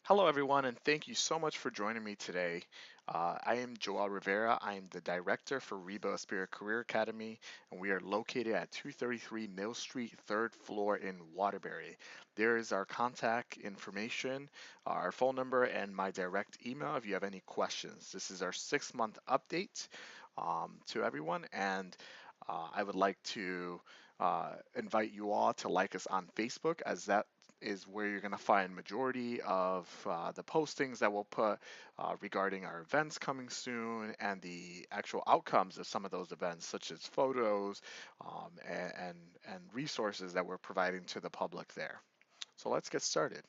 Hello, everyone, and thank you so much for joining me today. I am Joel Rivera. I am the director for Reba Spirit Career Academy, and we are located at 233 Mill Street, third floor in Waterbury. There is our contact information, our phone number, and my direct email if you have any questions. This is our 6 month update to everyone, and I would like to invite you all to like us on Facebook, as that is where you're going to find majority of the postings that we'll put regarding our events coming soon and the actual outcomes of some of those events, such as photos and resources that we're providing to the public there. So let's get started.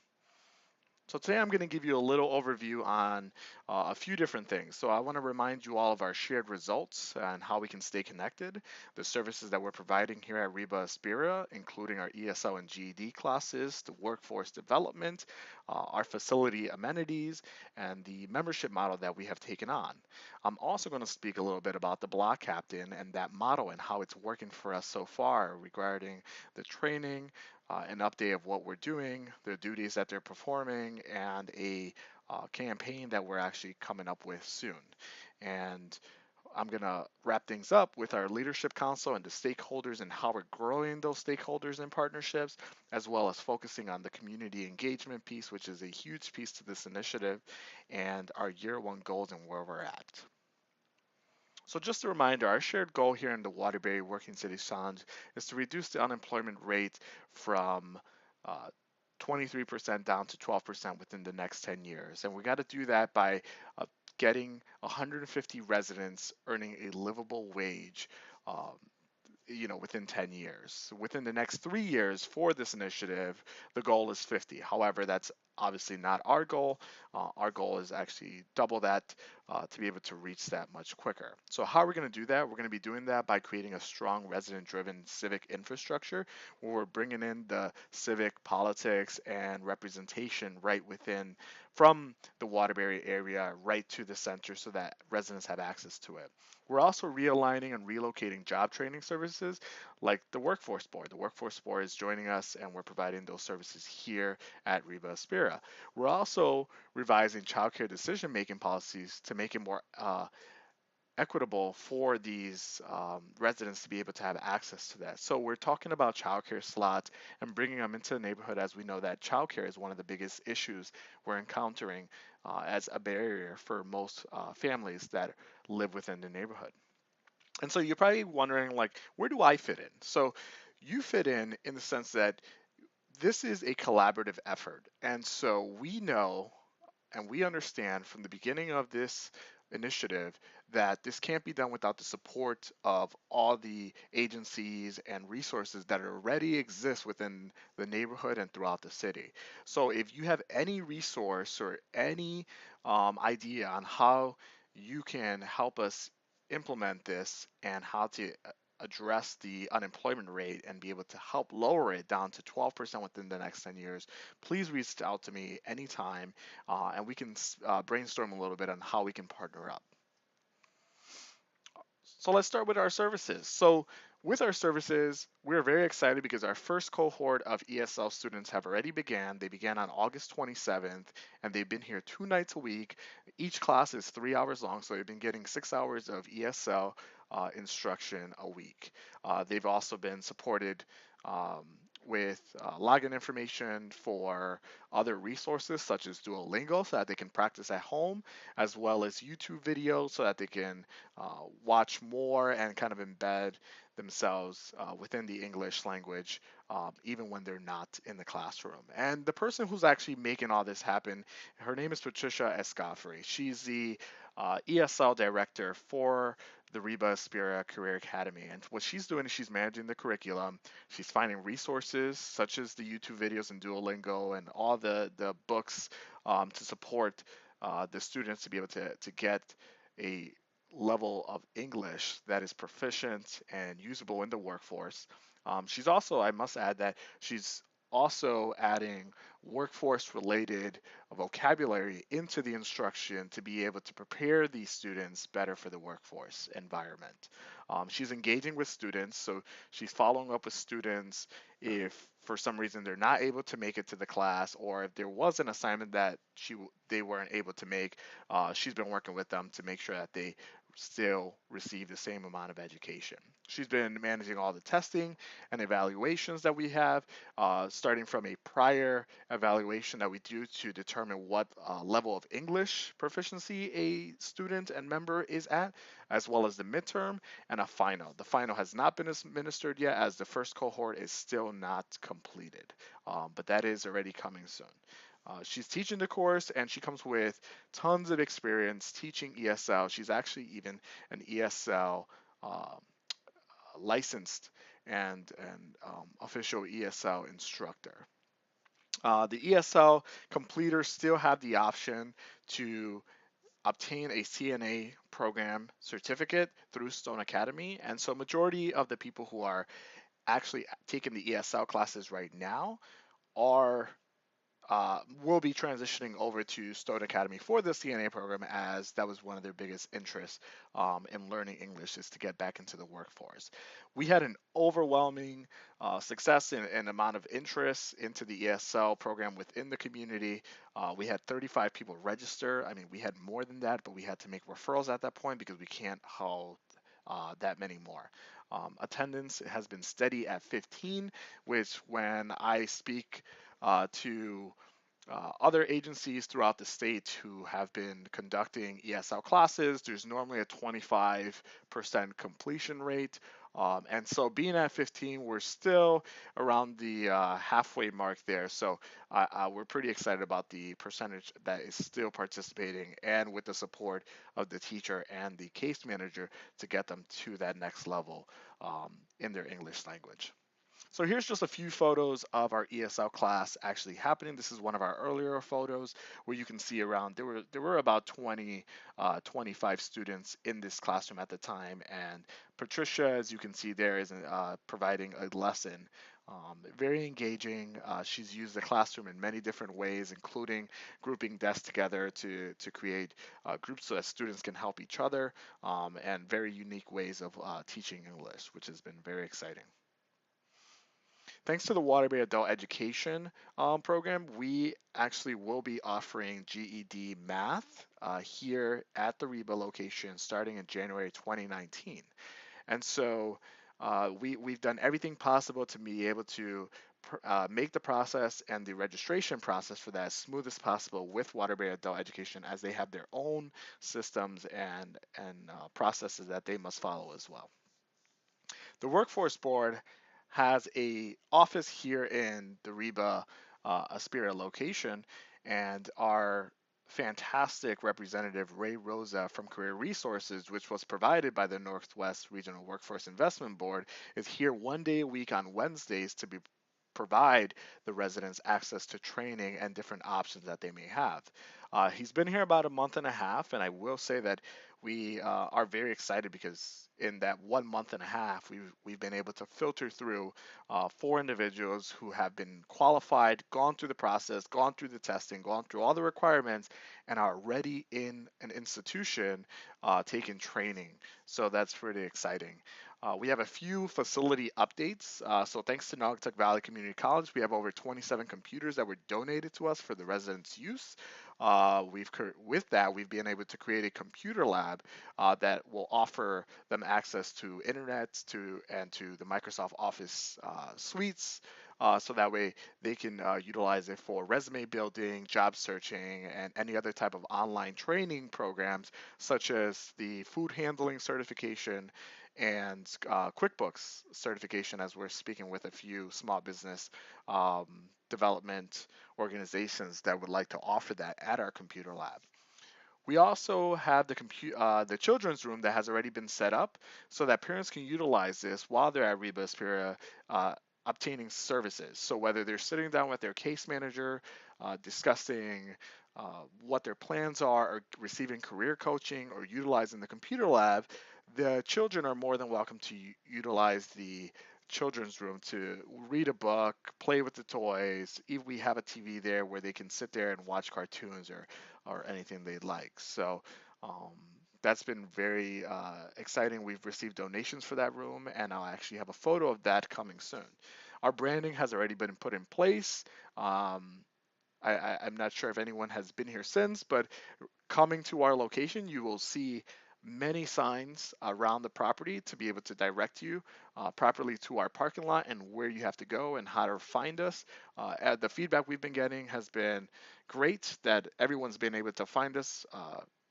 So today I'm going to give you a little overview on a few different things. So I want to remind you all of our shared results and how we can stay connected, the services that we're providing here at Reba Aspira, including our ESL and GED classes, the workforce development, our facility amenities, and the membership model that we have taken on. I'm also going to speak a little bit about the block captain and that model and how it's working for us so far regarding the training, an update of what we're doing, the duties that they're performing, and a campaign that we're actually coming up with soon. And I'm going to wrap things up with our leadership council and the stakeholders and how we're growing those stakeholders and partnerships, as well as focusing on the community engagement piece, which is a huge piece to this initiative, and our year one goals and where we're at. So just a reminder, our shared goal here in the Waterbury Working Cities Challenge is to reduce the unemployment rate from 23% down to 12% within the next 10 years. And we got to do that by getting 150 residents earning a livable wage um, within 10 years. Within the next 3 years for this initiative, the goal is 50. However, that's obviously not our goal. Our goal is actually double that to be able to reach that much quicker. So how are we going to do that? We're going to be doing that by creating a strong resident-driven civic infrastructure where we're bringing in the civic politics and representation right within from the Waterbury area right to the center so that residents have access to it. We're also realigning and relocating job training services like the Workforce Board. The Workforce Board is joining us, and we're providing those services here at Reba Aspira. We're also revising childcare decision making policies to make it more equitable for these residents to be able to have access to that. So we're talking about childcare slots and bringing them into the neighborhood, as we know that childcare is one of the biggest issues we're encountering as a barrier for most families that live within the neighborhood. And so you're probably wondering, like, where do I fit in? So you fit in the sense that this is a collaborative effort. And so we know and we understand from the beginning of this initiative that this can't be done without the support of all the agencies and resources that already exist within the neighborhood and throughout the city. So if you have any resource or any idea on how you can help us implement this and how to address the unemployment rate and be able to help lower it down to 12% within the next 10 years, please reach out to me anytime and we can brainstorm a little bit on how we can partner up. So let's start with our services. So with our services, we're very excited because our first cohort of ESL students have already began. They began on August 27th, and they've been here 2 nights a week. Each class is 3 hours long, so they've been getting 6 hours of ESL instruction a week. They've also been supported um, with login information for other resources such as Duolingo so that they can practice at home, as well as YouTube videos so that they can watch more and kind of embed themselves within the English language, even when they're not in the classroom. And the person who's actually making all this happen, her name is Patricia Escoffery. She's the ESL director for the Reba Aspira Career Academy. And what she's doing is she's managing the curriculum. She's finding resources such as the YouTube videos and Duolingo and all the books to support the students to be able to get a level of English that is proficient and usable in the workforce. She's also, I must add that she's also adding workforce related vocabulary into the instruction to be able to prepare these students better for the workforce environment. She's engaging with students, so she's following up with students if for some reason they're not able to make it to the class, or if there was an assignment that they weren't able to make. She's been working with them to make sure that they still receive the same amount of education. She's been managing all the testing and evaluations that we have, starting from a prior evaluation that we do to determine what level of English proficiency a student and member is at, as well as the midterm and a final. The final has not been administered yet, as the first cohort is still not completed, but that is already coming soon. She's teaching the course, and she comes with tons of experience teaching ESL. She's actually even an ESL um, licensed and official ESL instructor. The ESL completers still have the option to obtain a CNA program certificate through Stone Academy, and so majority of the people who are actually taking the ESL classes right now are will be transitioning over to Stone Academy for the CNA program, as that was one of their biggest interests in learning English, is to get back into the workforce. We had an overwhelming success in amount of interest into the ESL program within the community. We had 35 people register. I mean, we had more than that, but we had to make referrals at that point because we can't hold that many more. Attendance has been steady at 15, which when I speak to other agencies throughout the state who have been conducting ESL classes, there's normally a 25% completion rate. And so being at 15, we're still around the halfway mark there. So we're pretty excited about the percentage that is still participating, and with the support of the teacher and the case manager to get them to that next level in their English language. So here's just a few photos of our ESL class actually happening. This is one of our earlier photos where you can see around there were about 25 students in this classroom at the time, and Patricia, as you can see there, is providing a lesson. Very engaging. She's used the classroom in many different ways, including grouping desks together to create groups so that students can help each other, and very unique ways of teaching English, which has been very exciting. Thanks to the Waterbury Adult Education program, we actually will be offering GED math here at the Reba location starting in January 2019. And so we've done everything possible to be able to make the process and the registration process for that as smooth as possible with Waterbury Adult Education, as they have their own systems and processes that they must follow as well. The Workforce Board has a office here in the Reba Aspira location, and our fantastic representative Ray Rosa from Career Resources, which was provided by the Northwest Regional Workforce Investment Board, is here one day a week on Wednesdays to provide the residents access to training and different options that they may have. He's been here about a month and a half, and I will say that we are very excited because in that 1 month and a half, we've been able to filter through 4 individuals who have been qualified, gone through the process, gone through the testing, gone through all the requirements, and are already in an institution taking training. So that's pretty exciting. We have a few facility updates. So thanks to Naugatuck Valley Community College, we have over 27 computers that were donated to us for the residents' use. With that, we've been able to create a computer lab that will offer them access to internet and to the Microsoft Office suites. So that way they can utilize it for resume building, job searching, and any other type of online training programs, such as the food handling certification and QuickBooks certification, as we're speaking with a few small business um, development organizations that would like to offer that at our computer lab. We also have the children's room that has already been set up so that parents can utilize this while they're at Reba Aspira obtaining services. So whether they're sitting down with their case manager, discussing what their plans are, or receiving career coaching, or utilizing the computer lab, the children are more than welcome to utilize the children's room to read a book, play with the toys. Even we have a TV there where they can sit there and watch cartoons or anything they'd like. So um, that's been very exciting. We've received donations for that room, and I'll actually have a photo of that coming soon. Our branding has already been put in place. Um, I'm not sure if anyone has been here since, but coming to our location, you will see many signs around the property to be able to direct you properly to our parking lot and where you have to go and how to find us. The feedback we've been getting has been great, that everyone's been able to find us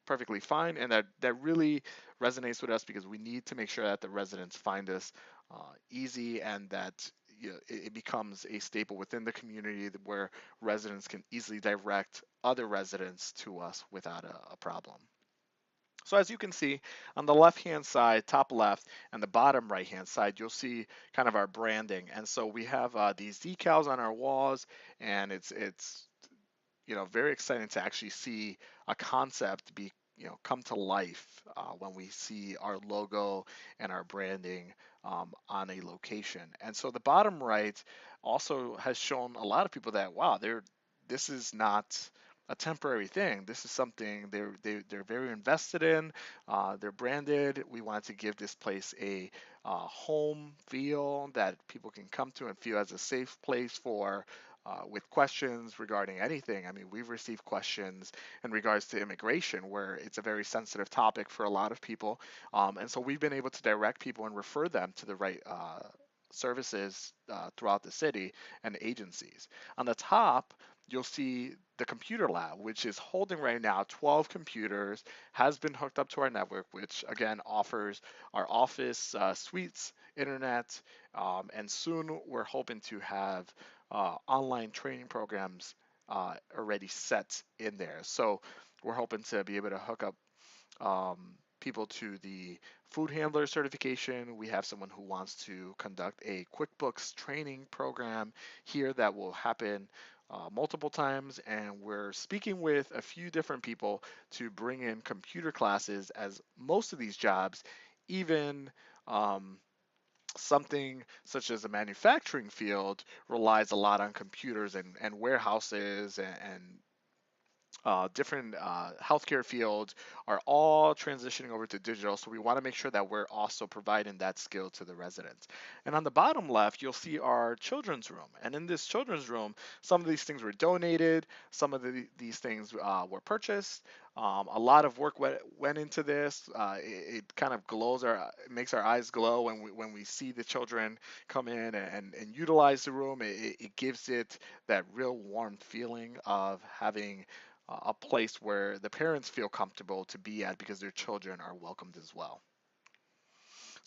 perfectly fine, and that really resonates with us because we need to make sure that the residents find us easy, and that it becomes a staple within the community where residents can easily direct other residents to us without a problem. So as you can see on the left hand side, top left, and the bottom right hand side, you'll see kind of our branding. And so we have these decals on our walls, and it's very exciting to actually see a concept be come to life when we see our logo and our branding on a location. And so the bottom right also has shown a lot of people that wow, this is not a temporary thing. This is something they're very invested in. They're branded. We want to give this place a home feel that people can come to and feel as a safe place for with questions regarding anything. I mean, we've received questions in regards to immigration, where it's a very sensitive topic for a lot of people. And so we've been able to direct people and refer them to the right services throughout the city and agencies. On the top, you'll see the computer lab, which is holding right now 12 computers, has been hooked up to our network, which again offers our office suites, internet, and soon we're hoping to have online training programs already set in there. So we're hoping to be able to hook up people to the food handler certification. We have someone who wants to conduct a QuickBooks training program here that will happen multiple times, and we're speaking with a few different people to bring in computer classes, as most of these jobs, even um, something such as a manufacturing field, relies a lot on computers and warehouses and different healthcare fields are all transitioning over to digital. So we want to make sure that we're also providing that skill to the residents. And on the bottom left, you'll see our children's room. And in this children's room, some of these things were donated, some of these things were purchased. A lot of work went into this. It kind of it makes our eyes glow when we see the children come in and utilize the room. It gives it that real warm feeling of having a place where the parents feel comfortable to be at because their children are welcomed as well.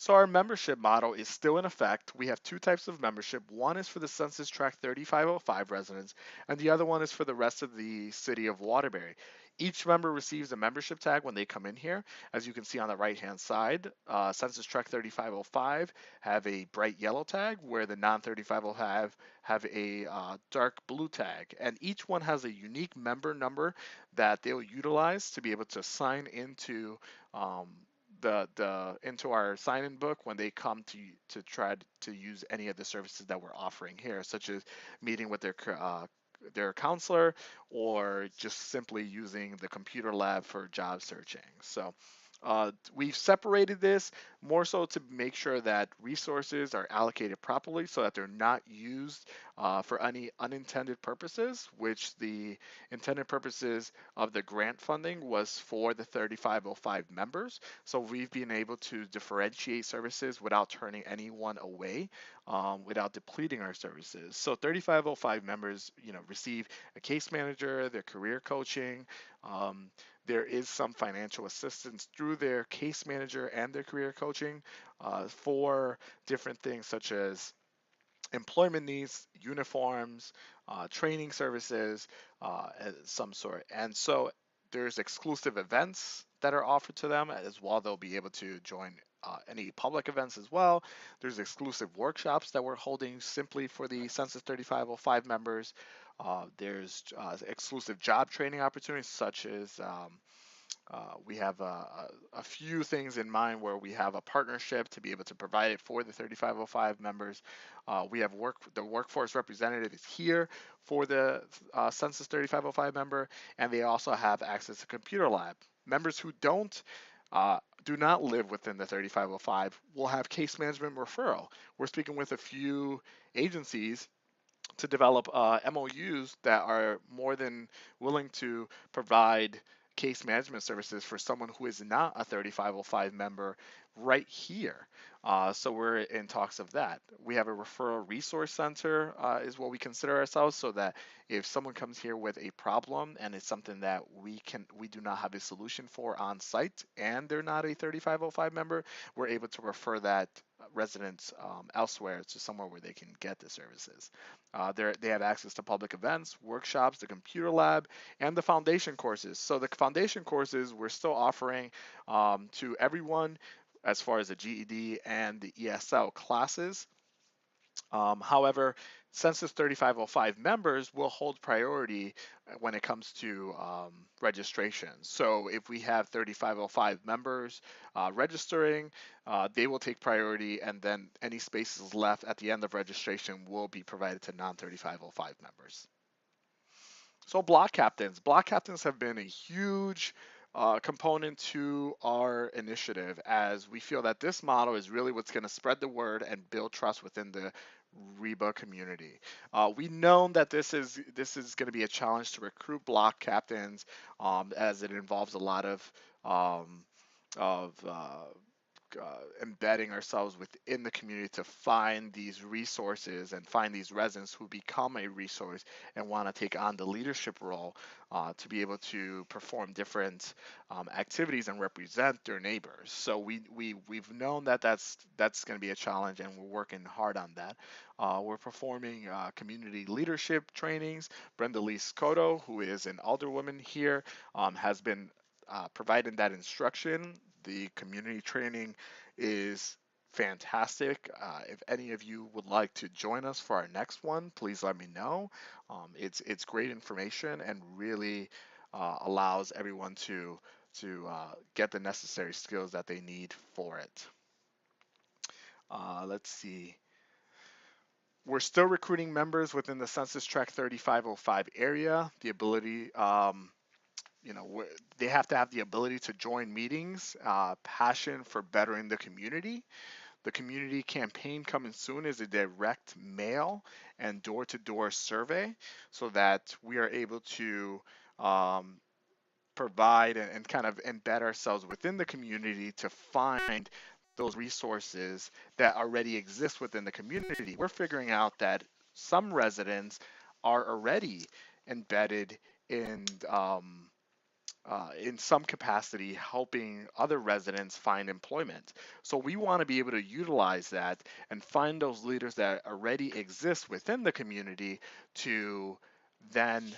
So our membership model is still in effect. We have two types of membership. One is for the Census Tract 3505 residents, and the other one is for the rest of the city of Waterbury. Each member receives a membership tag when they come in here. As you can see on the right-hand side, Census Tract 3505 have a bright yellow tag, where the non-3505 have a dark blue tag. And each one has a unique member number that they'll utilize to be able to sign into um, the into our sign-in book when they come to try to use any of the services that we're offering here, such as meeting with their counselor, or just simply using the computer lab for job searching. So we've separated this more so to make sure that resources are allocated properly so that they're not used for any unintended purposes, which the intended purposes of the grant funding was for the 3505 members. So we've been able to differentiate services without turning anyone away, without depleting our services. So 3505 members, receive a case manager, their career coaching. There is some financial assistance through their case manager and their career coaching for different things such as employment needs, uniforms, training services, some sort. And so there's exclusive events that are offered to them as well. They'll be able to join any public events as well. There's exclusive workshops that we're holding simply for the Census 3505 members. There's exclusive job training opportunities such as We have a few things in mind where we have a partnership to be able to provide it for the 3505 members. We have the workforce representative is here for the Census 3505 member, and they also have access to computer lab. Members who do not live within the 3505 will have case management referral. We're speaking with a few agencies to develop MOUs that are more than willing to provide case management services for someone who is not a 3505 member right here. So we're in talks of that. We have a referral resource center, is what we consider ourselves, so that if someone comes here with a problem and it's something that we do not have a solution for on site and they're not a 3505 member, we're able to refer that residents elsewhere to somewhere where they can get the services. They have access to public events, workshops, the computer lab, and the foundation courses. So the foundation courses we're still offering to everyone as far as the GED and the ESL classes. However, Census 3505 members will hold priority when it comes to registration. So if we have 3505 members registering, they will take priority, and then any spaces left at the end of registration will be provided to non 3505 members. So block captains. Block captains have been a huge component to our initiative, as we feel that this model is really what's going to spread the word and build trust within the Reba community. We know that this is going to be a challenge to recruit block captains, as it involves a lot um, of embedding ourselves within the community to find these resources and find these residents who become a resource and want to take on the leadership role, to be able to perform different activities and represent their neighbors. So we've known that that's going to be a challenge, and we're working hard on that. We're performing community leadership trainings. Brenda Lee Scotto, who is an alderwoman here, has been providing that instruction. The community training is fantastic. If any of you would like to join us for our next one, please let me know. It's great information and really allows everyone to get the necessary skills that they need for it. Let's see. We're still recruiting members within the Census Tract 3505 area. The ability, they have to have the ability to join meetings, passion for bettering the community. The community campaign coming soon is a direct mail and door-to-door survey, so that we are able to um, provide and kind of embed ourselves within the community to find those resources that already exist within the community. We're figuring out that some residents are already embedded in some capacity helping other residents find employment. So we want to be able to utilize that and find those leaders that already exist within the community to then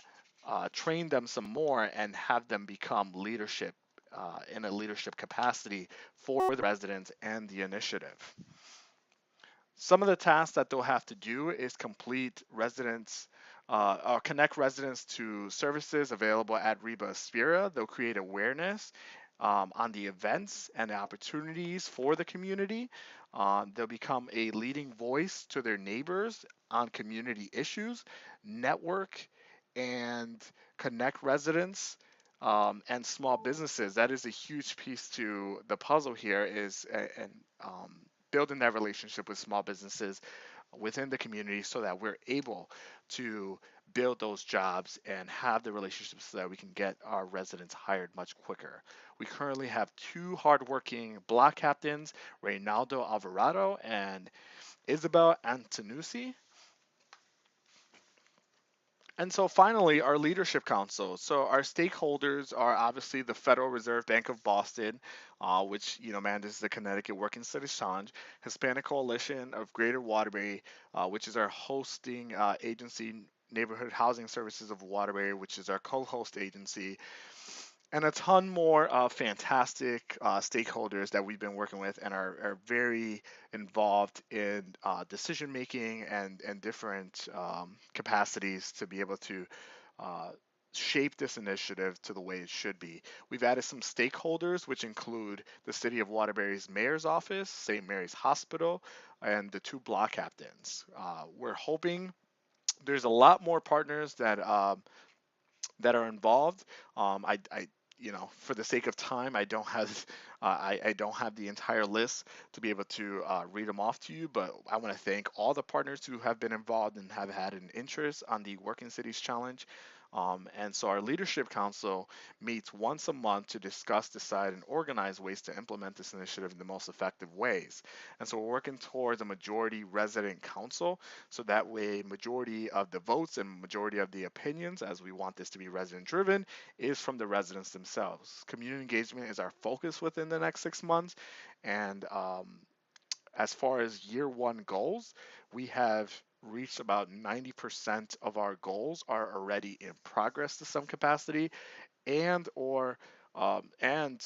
train them some more and have them become leadership in a leadership capacity for the residents and the initiative. Some of the tasks that they'll have to do is complete residents, or connect residents to services available at Reba Aspira. They'll create awareness on the events and the opportunities for the community. They'll become a leading voice to their neighbors on community issues, network and connect residents and small businesses. That is a huge piece to the puzzle here, is and building that relationship with small businesses within the community, so that we're able to build those jobs and have the relationships so that we can get our residents hired much quicker. We currently have two hardworking block captains, Reynaldo Alvarado and Isabel Antonucci. And so finally, our leadership council. So our stakeholders are obviously the Federal Reserve Bank of Boston, which, manages the Connecticut Working Cities Challenge, Hispanic Coalition of Greater Waterbury, which is our hosting agency, Neighborhood Housing Services of Waterbury, which is our co-host agency, and a ton more fantastic stakeholders that we've been working with and are very involved in decision making and different capacities to be able to uh, shape this initiative to the way it should be. We've added some stakeholders, which include the City of Waterbury's mayor's office, St. Mary's Hospital, and the two block captains. We're hoping there's a lot more partners that are involved. For the sake of time, I don't have, I don't have the entire list to be able to read them off to you. But I want to thank all the partners who have been involved and have had an interest on the Working Cities Challenge. And so our leadership council meets once a month to discuss, decide, and organize ways to implement this initiative in the most effective ways. And so we're working towards a majority resident council, so that way majority of the votes and majority of the opinions, as we want this to be resident driven, is from the residents themselves. Community engagement is our focus within the next 6 months. And as far as year one goals, we have reached about 90% of our goals are already in progress to some capacity, and um, and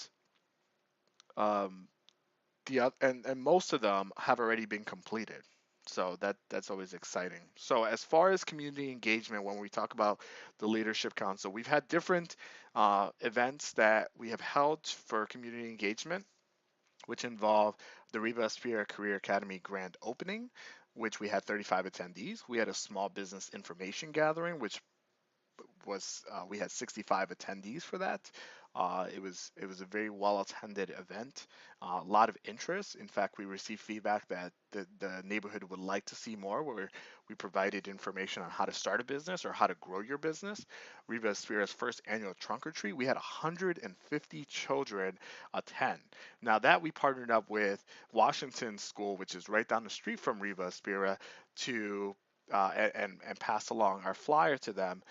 most of them have already been completed. So that's always exciting. So as far as community engagement, when we talk about the leadership council, we've had different events that we have held for community engagement, which involve the Reba Espira Career Academy grand opening, which we had 35 attendees. We had a small business information gathering, which was we had 65 attendees for that. It was a very well attended event, a lot of interest. In fact, we received feedback that the neighborhood would like to see more, where we provided information on how to start a business or how to grow your business. Reba Spira's first annual trunk or treat, we had 150 children attend. Now that we partnered up with Washington School, which is right down the street from Reba Spira, to and pass along our flyer to them,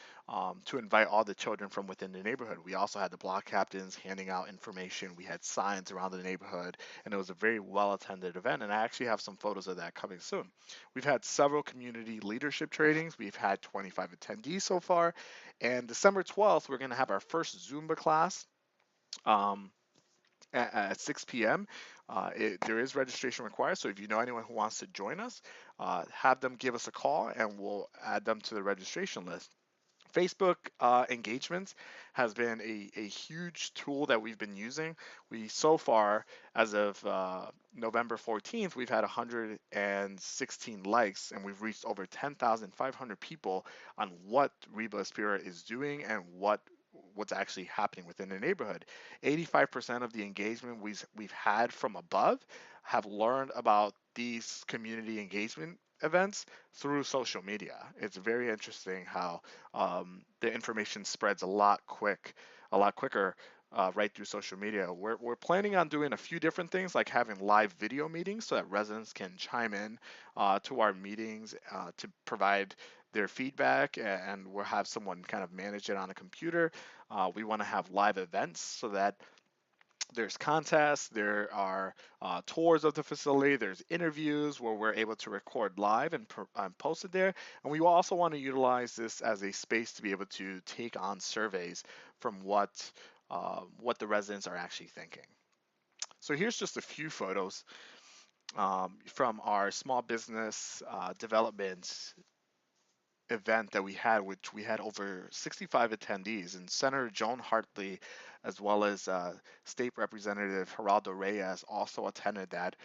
to invite all the children from within the neighborhood. We also had the block captains handing out information. We had signs around the neighborhood, and it was a very well attended event. And I actually have some photos of that coming soon. We've had several community leadership trainings. We've had 25 attendees so far. And December 12th, we're going to have our first Zumba class. Um, at 6 p.m. There is registration required, so if you know anyone who wants to join us, have them give us a call and we'll add them to the registration list. Facebook engagements has been a huge tool that we've been using. We so far, as of November 14th, we've had 116 likes and we've reached over 10,500 people on what Reba Espira is doing and what's actually happening within the neighborhood. 85% of the engagement we've had from above have learned about these community engagement events through social media. It's very interesting how the information spreads a lot quicker right through social media. We're planning on doing a few different things, like having live video meetings so that residents can chime in to our meetings to provide their feedback, and we'll have someone kind of manage it on a computer. We want to have live events so that there's contests, there are tours of the facility, there's interviews where we're able to record live and post it there. And we also want to utilize this as a space to be able to take on surveys from what the residents are actually thinking. So here's just a few photos from our small business development event that we had, which we had over 65 attendees, and Senator Joan Hartley, as well as State Representative Geraldo Reyes, also attended that,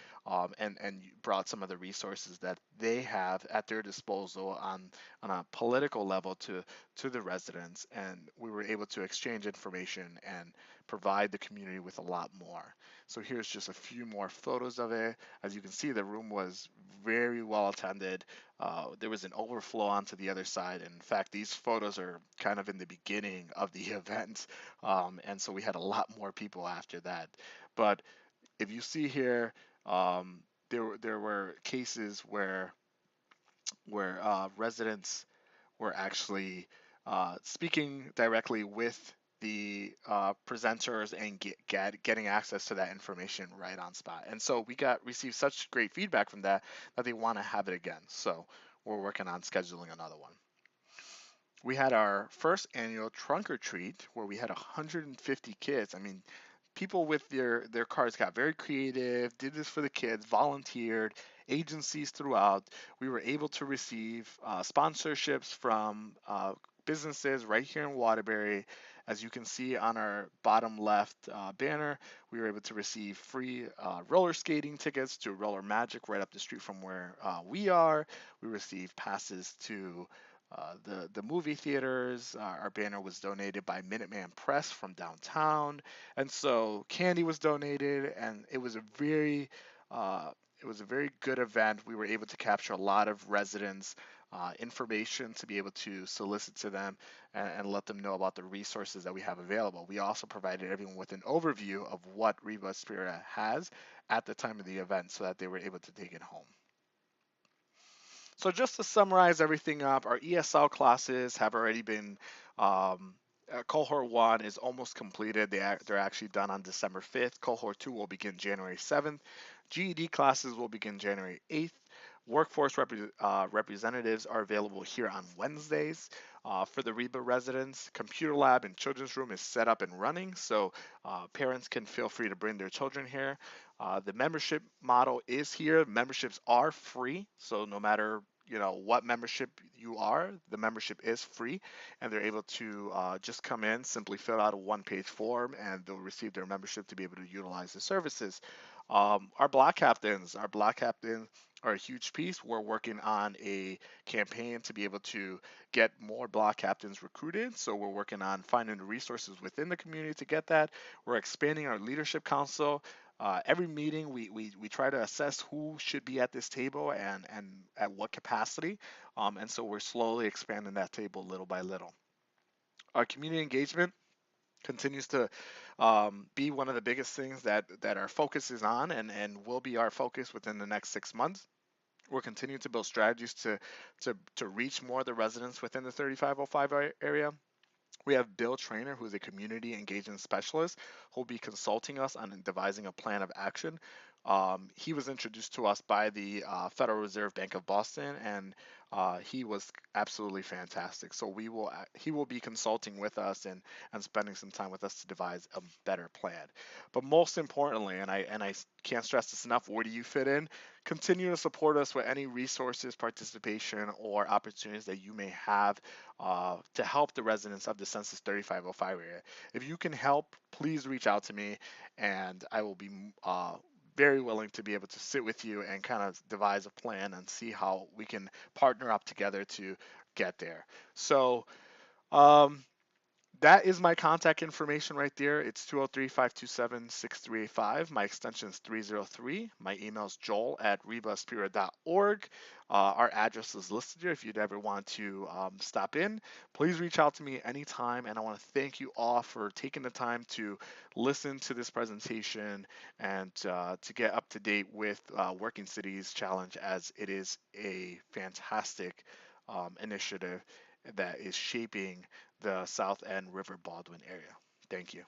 and brought some of the resources that they have at their disposal on a political level to the residents, and we were able to exchange information and provide the community with a lot more. So here's just a few more photos of it. As you can see, the room was very well attended. There was an overflow onto the other side. And in fact, these photos are kind of in the beginning of the event. And so we had a lot more people after that. But if you see here, there were cases where residents were actually speaking directly with the presenters and getting access to that information right on spot. And so we received such great feedback from that they want to have it again. So we're working on scheduling another one. We had our first annual trunk or treat where we had 150 kids. I mean, people with their cards got very creative, did this for the kids, volunteered, agencies throughout. We were able to receive sponsorships from businesses right here in Waterbury. As you can see on our bottom left banner, we were able to receive free roller skating tickets to Roller Magic right up the street from where we are. We received passes to the movie theaters. Our banner was donated by Minuteman Press from downtown, and so candy was donated, and uh, it was a very good event. We were able to capture a lot of residents' information to be able to solicit to them and let them know about the resources that we have available. We also provided everyone with an overview of what Reba Spira has at the time of the event so that they were able to take it home. So just to summarize everything up, our ESL classes have already been cohort 1 is almost completed. They're actually done on December 5th. Cohort 2 will begin January 7th. GED classes will begin January 8th. Workforce representatives are available here on Wednesdays. For the REBA residents, computer lab and children's room is set up and running, so parents can feel free to bring their children here. The membership model is here. Memberships are free, so no matter what membership you are, the membership is free, and they're able to just come in, simply fill out a one-page form, and they'll receive their membership to be able to utilize the services. Our block captains are a huge piece. We're working on a campaign to be able to get more block captains recruited. So we're working on finding the resources within the community to get that. We're expanding our leadership council. Every meeting, we try to assess who should be at this table and at what capacity. And so we're slowly expanding that table little by little. Our community engagement continues to be one of the biggest things that our focus is on and will be our focus within the next 6 months. We're continuing to build strategies to reach more of the residents within the 3505 area. We have Bill Trainer, who is a community engagement specialist, who will be consulting us on devising a plan of action. He was introduced to us by the Federal Reserve Bank of Boston, and he was absolutely fantastic. So he will be consulting with us and spending some time with us to devise a better plan. But most importantly, and I can't stress this enough, where do you fit in? Continue to support us with any resources, participation, or opportunities that you may have to help the residents of the Census 3505 area. If you can help, please reach out to me, and I will be very willing to be able to sit with you and kind of devise a plan and see how we can partner up together to get there. So, um, that is my contact information right there. It's 203-527-6385. My extension is 303. My email is joel@rebaspira.org. Our address is listed here if you'd ever want to stop in. Please reach out to me anytime. And I want to thank you all for taking the time to listen to this presentation and to get up to date with Working Cities Challenge, as it is a fantastic initiative that is shaping the South End River Baldwin area. Thank you.